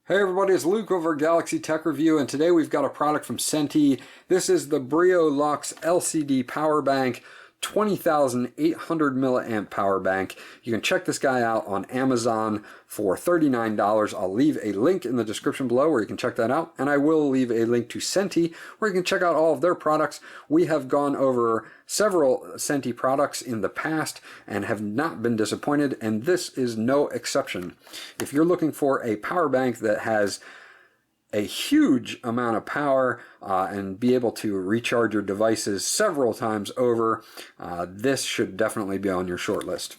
Hey everybody, it's Luke over at Galaxy Tech Review, and today we've got a product from Sentey. This is the Brio Lux LCD Power Bank, 20,800 milliamp power bank. You can check this guy out on Amazon for $39. I'll leave a link in the description below where you can check that out, and I will leave a link to Sentey where you can check out all of their products. We have gone over several Sentey products in the past and have not been disappointed, and this is no exception. If you're looking for a power bank that has a huge amount of power and be able to recharge your devices several times over, this should definitely be on your short list.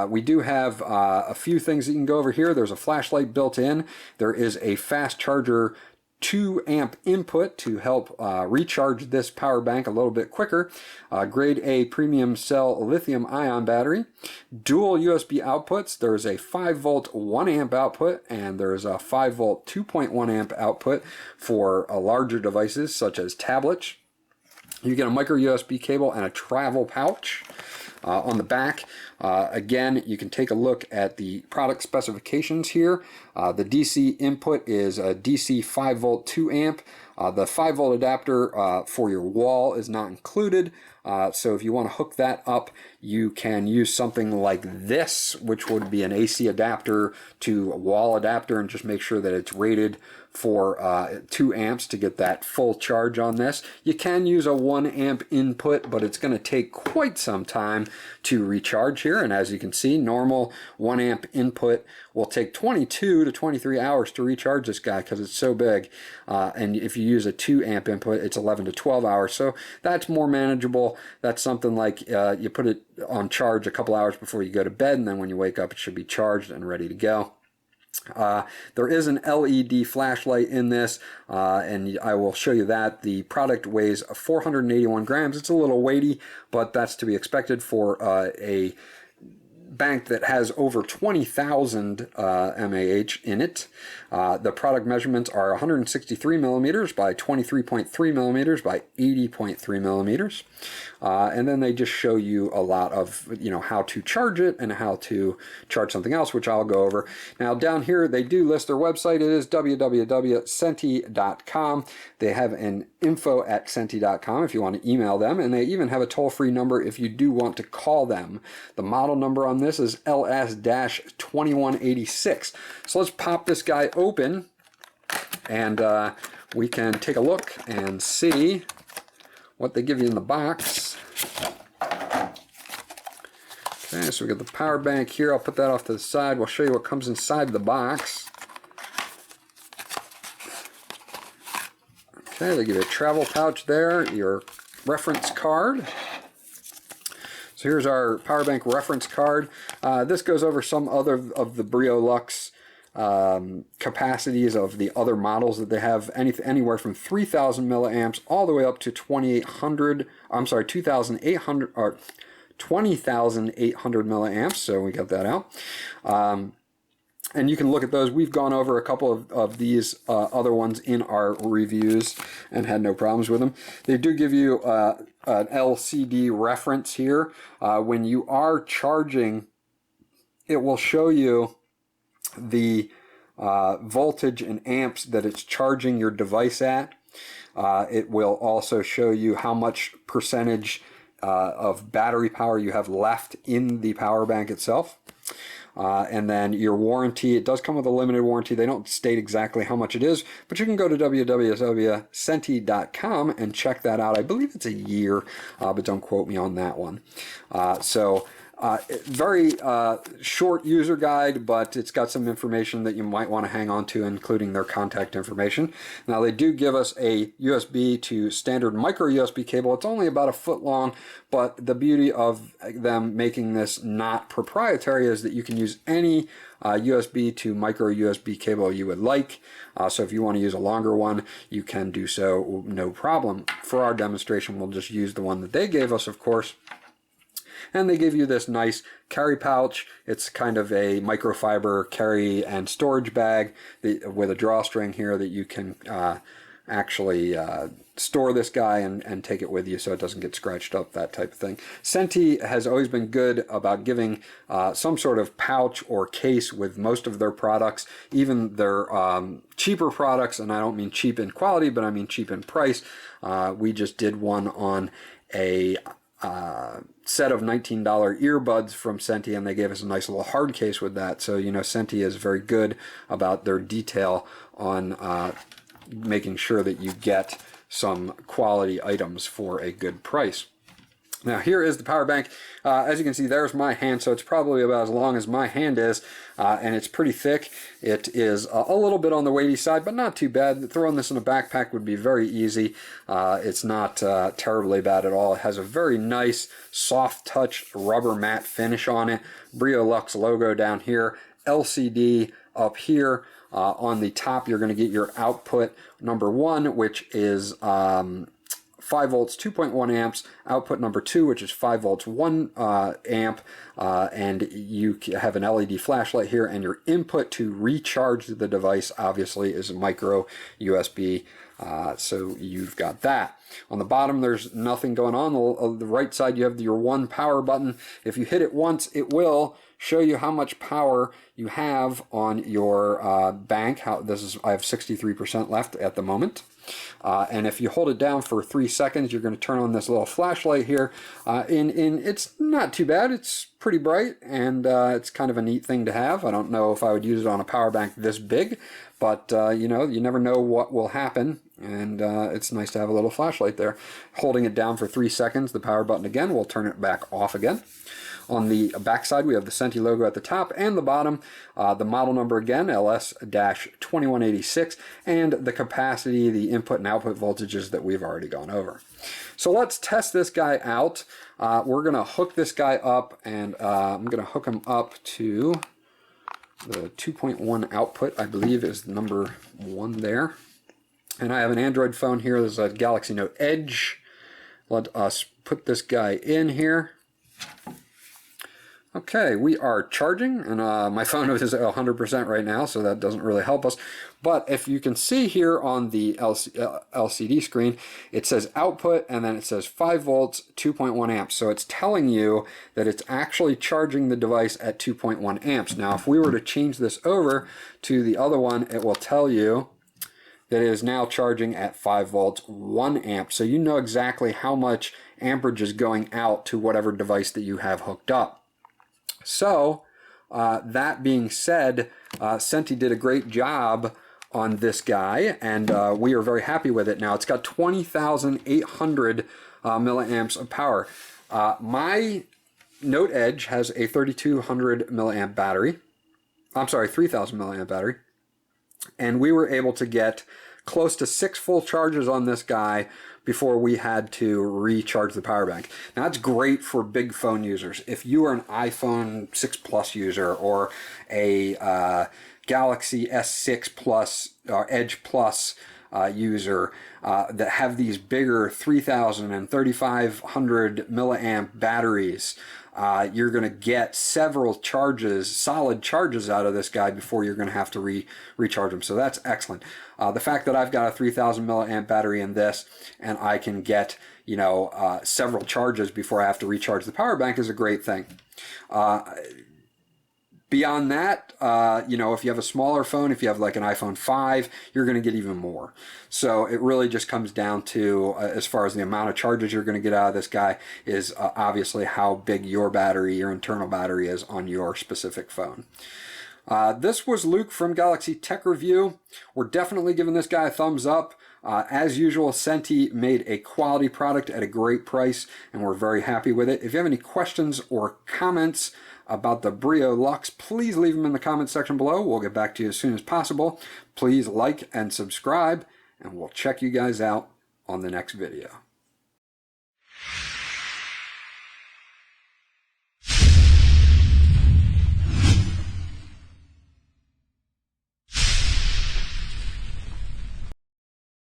We do have a few things that you can go over here. There's a flashlight built in. There is a fast charger 2 amp input to help recharge this power bank a little bit quicker. Grade A premium cell lithium ion battery. Dual USB outputs. There's a 5 volt 1 amp output, and there's a 5 volt 2.1 amp output for larger devices such as tablets. You get a micro USB cable and a travel pouch. On the back, again, you can take a look at the product specifications here. The DC input is a DC 5 volt 2 amp. The 5 volt adapter for your wall is not included. So if you want to hook that up, you can use something like this, which would be an AC adapter to a wall adapter, and just make sure that it's rated for 2 amps to get that full charge on this. You can use a 1 amp input, but it's going to take quite some time to recharge here. And as you can see, normal 1 amp input will take 22 to 23 hours to recharge this guy because it's so big. And if you use a 2 amp input, it's 11 to 12 hours. So that's more manageable. That's something like you put it on charge a couple hours before you go to bed, and then when you wake up, it should be charged and ready to go. There is an LED flashlight in this, and I will show you that. The product weighs 481 grams. It's a little weighty, but that's to be expected for a bank that has over 20,000 mAh in it. The product measurements are 163 millimeters by 23.3 millimeters by 80.3 millimeters. And then they just show you a lot of, how to charge it and how to charge something else, which I'll go over. Now down here, they do list their website. It is www.sentey.com. They have an info@sentey.com if you want to email them, and they even have a toll-free number if you do want to call them. The model number on this is Ls-2186. So let's pop this guy open, and we can take a look and see what they give you in the box. Okay, so we got the power bank here. I'll put that off to the side. We'll show you what comes inside the box. Okay, they give you a travel pouch there, your reference card. So here's our power bank reference card. This goes over some other of the Brio Lux capacities of the other models that they have, anywhere from 3,000 milliamps all the way up to 2,800 or 20,800 milliamps. So we got that out. And you can look at those. We've gone over a couple of these other ones in our reviews and had no problems with them. They do give you an LCD reference here. When you are charging, it will show you the voltage in amps that it's charging your device at. It will also show you how much percentage of battery power you have left in the power bank itself. And then your warranty, it does come with a limited warranty. They don't state exactly how much it is, but you can go to www.sentey.com and check that out. I believe it's a year, but don't quote me on that one. Very short user guide, but it's got some information that you might want to hang on to, including their contact information. Now they do give us a USB to standard micro USB cable. It's only about 1 foot long, but the beauty of them making this not proprietary is that you can use any USB to micro USB cable you would like. So if you want to use a longer one, you can do so, no problem. For our demonstration, we'll just use the one that they gave us, of course. And they give you this nice carry pouch. It's kind of a microfiber carry and storage bag with a drawstring here that you can actually store this guy and take it with you so it doesn't get scratched up, that type of thing. Sentey has always been good about giving some sort of pouch or case with most of their products, even their cheaper products, and I don't mean cheap in quality, but I mean cheap in price. We just did one on a set of $19 earbuds from Sentey, and they gave us a nice little hard case with that. So, you know, Sentey is very good about their detail on making sure that you get some quality items for a good price. Now here is the power bank. As you can see, there's my hand, so it's probably about as long as my hand is, and it's pretty thick. It is a little bit on the weighty side, but not too bad. Throwing this in a backpack would be very easy. It's not terribly bad at all. It has a very nice soft touch rubber matte finish on it. Brio Lux logo down here, LCD up here. On the top, you're going to get your output number 1, which is 5 volts, 2.1 amps, output number 2, which is 5 volts, 1 amp, and you have an LED flashlight here, and your input to recharge the device, obviously, is a micro USB, so you've got that. On the bottom, there's nothing going on. On the right side, you have your 1 power button. If you hit it once, it will show you how much power you have on your bank. I have 63% left at the moment. And if you hold it down for 3 seconds, you're going to turn on this little flashlight here. It's not too bad. It's pretty bright, and it's kind of a neat thing to have. I don't know if I would use it on a power bank this big, but you know, you never know what will happen, and it's nice to have a little flashlight there. Holding it down for 3 seconds, the power button again will turn it back off again. On the back side, we have the Sentey logo at the top and the bottom, the model number again, Ls-2186, and the capacity, the input and output voltages that we've already gone over. So let's test this guy out. We're going to hook this guy up, and I'm going to hook him up to the 2.1 output, I believe is number 1 there. And I have an Android phone here. This is a Galaxy Note Edge. Let us put this guy in here. Okay, we are charging, and my phone is at 100% right now, so that doesn't really help us. But if you can see here on the LCD screen, it says output, and then it says 5 volts, 2.1 amps. So it's telling you that it's actually charging the device at 2.1 amps. Now, if we were to change this over to the other one, it will tell you that it is now charging at 5 volts, 1 amp. So you know exactly how much amperage is going out to whatever device that you have hooked up. So, that being said, Sentey did a great job on this guy, and we are very happy with it. Now, it's got 20,800 milliamps of power. My Note Edge has a 3,200 milliamp battery. I'm sorry, 3,000 milliamp battery. And we were able to get close to 6 full charges on this guy before we had to recharge the power bank. Now that's great for big phone users. If you are an iPhone 6 Plus user or a Galaxy S6 Plus or Edge Plus user that have these bigger 3,000 and 3,500 milliamp batteries, you're going to get several charges, solid charges out of this guy before you're going to have to recharge them. So that's excellent. The fact that I've got a 3,000 milliamp battery in this, and I can get, you know, several charges before I have to recharge the power bank is a great thing. Beyond that, you know, if you have a smaller phone, if you have like an iPhone 5, you're going to get even more. So it really just comes down to, as far as the amount of charges you're going to get out of this guy, is obviously how big your battery, your internal battery is on your specific phone. This was Luke from Galaxy Tech Review. We're definitely giving this guy a thumbs up. As usual, Sentey made a quality product at a great price, and we're very happy with it. If you have any questions or comments about the Brio Lux, please leave them in the comment section below. We'll get back to you as soon as possible. Please like and subscribe, and we'll check you guys out on the next video.